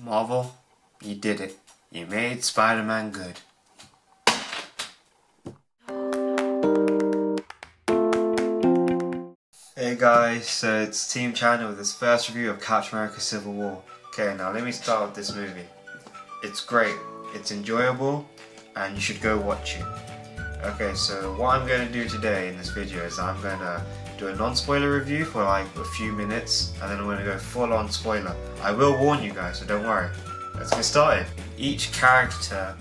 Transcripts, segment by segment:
Marvel, you did it. You made Spider-Man good. Hey guys, so it's TeamChander with this first review of Captain America Civil War. Okay, now let me start with this movie. It's great, it's enjoyable, and you should go watch it. Okay, so what I'm going to do today in this video is I'm going to do a non-spoiler review for like a few minutes, and then I'm going to go full-on spoiler. I will warn you guys, so don't worry. Let's get started. Each character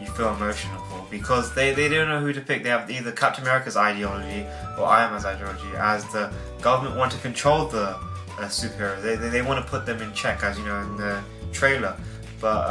you feel emotional for because they don't know who to pick. They have either Captain America's ideology or Iron Man's ideology, as the government want to control the superheroes. They want to put them in check, as you know in the trailer. But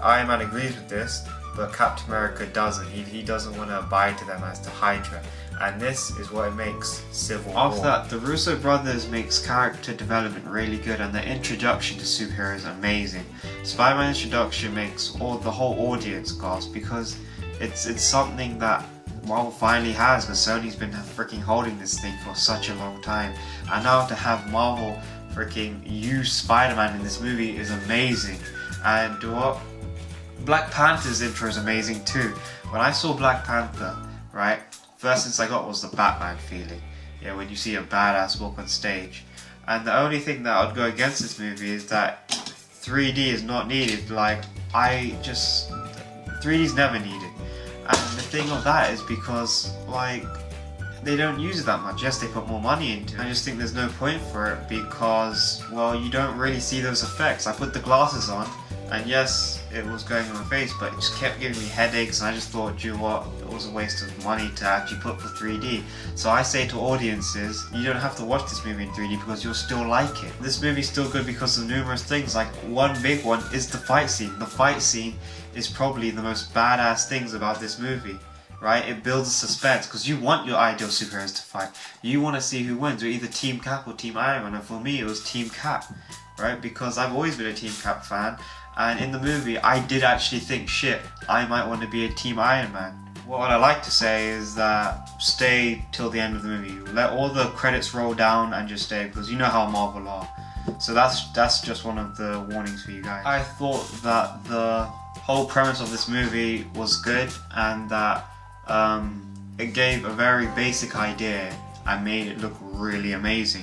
Iron Man agrees with this, but Captain America doesn't. He doesn't want to abide to them as the Hydra. And this is what it makes Civil War. After that, the Russo brothers makes character development really good, and their introduction to superheroes amazing. Spider-Man introduction makes the whole audience gasp because it's something that Marvel finally has, because Sony's been freaking holding this thing for such a long time. And now to have Marvel freaking use Spider-Man in this movie is amazing. And what? Black Panther's intro is amazing too. When I saw Black Panther, right, first thing I got was the Batman feeling. Yeah, when you see a badass walk on stage. And the only thing that I'd go against this movie is that 3D is not needed. Like, 3D is never needed. And the thing of that is because, like, they don't use it that much. Yes, they put more money into it. I just think there's no point for it because, well, you don't really see those effects. I put the glasses on, and yes, it was going in my face, but it just kept giving me headaches, and I just thought, you know what, it was a waste of money to actually put for 3D. So I say to audiences, you don't have to watch this movie in 3D because you'll still like it. This movie's still good because of numerous things. Like, one big one is the fight scene. The fight scene is probably the most badass things about this movie, right? It builds suspense because you want your ideal superheroes to fight. You want to see who wins. You're either Team Cap or Team Iron Man, and for me it was Team Cap, right? Because I've always been a Team Cap fan. And in the movie, I did actually think, shit, I might want to be a Team Iron Man. What I like to say is that stay till the end of the movie. Let all the credits roll down and just stay, because you know how Marvel are. So that's just one of the warnings for you guys. I thought that the whole premise of this movie was good, and that it gave a very basic idea and made it look really amazing.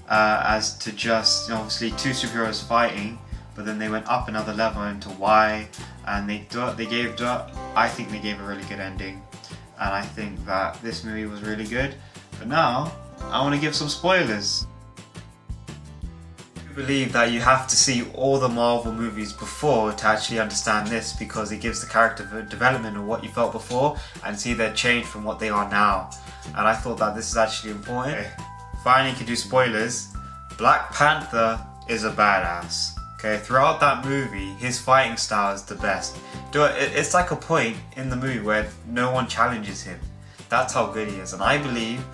As to just, obviously, two superheroes fighting, but then they went up another level into why, and I think they gave a really good ending, and I think that this movie was really good. But now, I want to give some spoilers. I believe that you have to see all the Marvel movies before to actually understand this, because it gives the character development of what you felt before and see their change from what they are now. And I thought that this is actually important. Okay. Finally, you can do spoilers. Black Panther is a badass. Okay, throughout that movie, his fighting style is the best. It's like a point in the movie where no one challenges him. That's how good he is, and I believe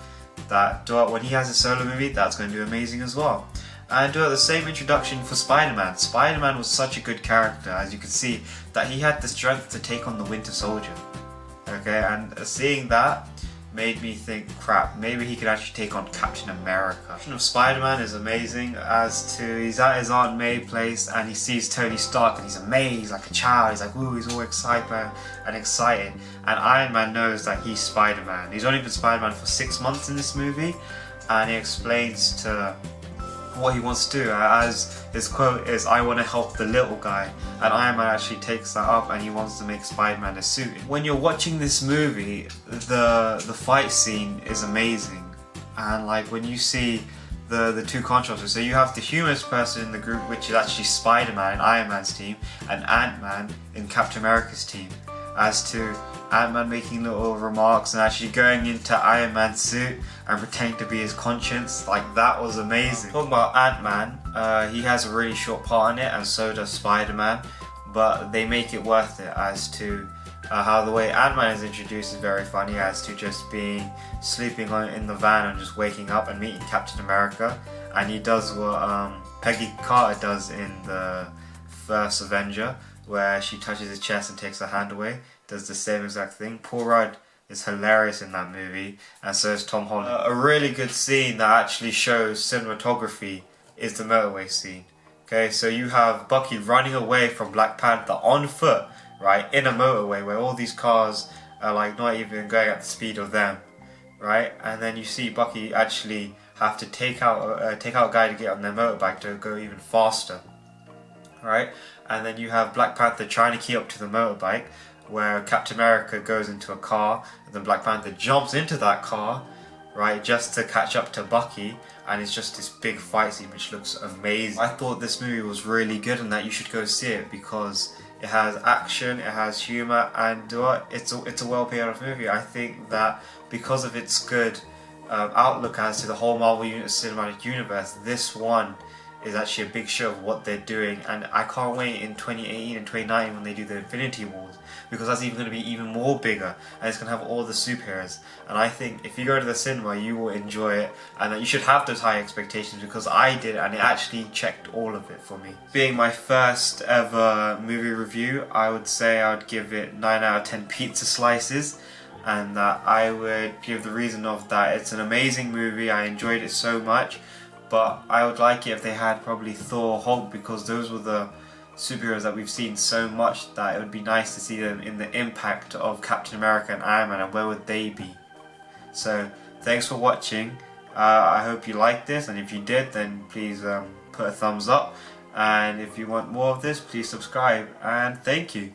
that when he has a solo movie, that's going to do amazing as well. And the same introduction for Spider-Man. Spider-Man was such a good character, as you can see, that he had the strength to take on the Winter Soldier. Okay, and seeing that made me think, crap, maybe he could actually take on Captain America. The version of Spider-Man is amazing, as to he's at his Aunt May place and he sees Tony Stark and he's amazed like a child. He's like, ooh, he's all excited. And Iron Man knows that he's Spider-Man. He's only been Spider-Man for 6 months in this movie, and he explains to what he wants to do, as his quote is, I want to help the little guy, and Iron Man actually takes that up and he wants to make Spider-Man a suit. When you're watching this movie, the fight scene is amazing, and like when you see the two contrasts, so you have the humorous person in the group, which is actually Spider-Man in Iron Man's team, and Ant-Man in Captain America's team, as to Ant-Man making little remarks and actually going into Iron Man's suit and pretending to be his conscience. Like, that was amazing. Talking about Ant-Man, he has a really short part in it, and so does Spider-Man, but they make it worth it, as to how the way Ant-Man is introduced is very funny, as to just being sleeping in the van and just waking up and meeting Captain America, and he does what Peggy Carter does in the first Avenger, where she touches his chest and takes her hand away. Does the same exact thing. Paul Rudd is hilarious in that movie, and so is Tom Holland. A really good scene that actually shows cinematography is the motorway scene. Okay, so you have Bucky running away from Black Panther on foot, right, in a motorway where all these cars are like not even going at the speed of them, right? And then you see Bucky actually have to take out a guy to get on their motorbike to go even faster, right? And then you have Black Panther trying to keep up to the motorbike, where Captain America goes into a car, and then Black Panther jumps into that car, right, just to catch up to Bucky, and it's just this big fight scene which looks amazing. I thought this movie was really good and that you should go see it because it has action, it has humour, and it's a well paid off movie. I think that because of its good outlook as to the whole Marvel Cinematic Universe, this one is actually a big show of what they're doing, and I can't wait in 2018 and 2019 when they do the Infinity Wars, because that's even going to be even more bigger, and it's going to have all the superheroes. And I think if you go to the cinema, you will enjoy it, and that you should have those high expectations, because I did, and it actually checked all of it for me. Being my first ever movie review, I would say I would give it 9 out of 10 pizza slices, and that I would give the reason of that it's an amazing movie. I enjoyed it so much. But I would like it if they had probably Thor, Hulk, because those were the superheroes that we've seen so much that it would be nice to see them in the impact of Captain America and Iron Man, and where would they be? So thanks for watching. I hope you liked this, and if you did, then please put a thumbs up, and if you want more of this, please subscribe, and thank you.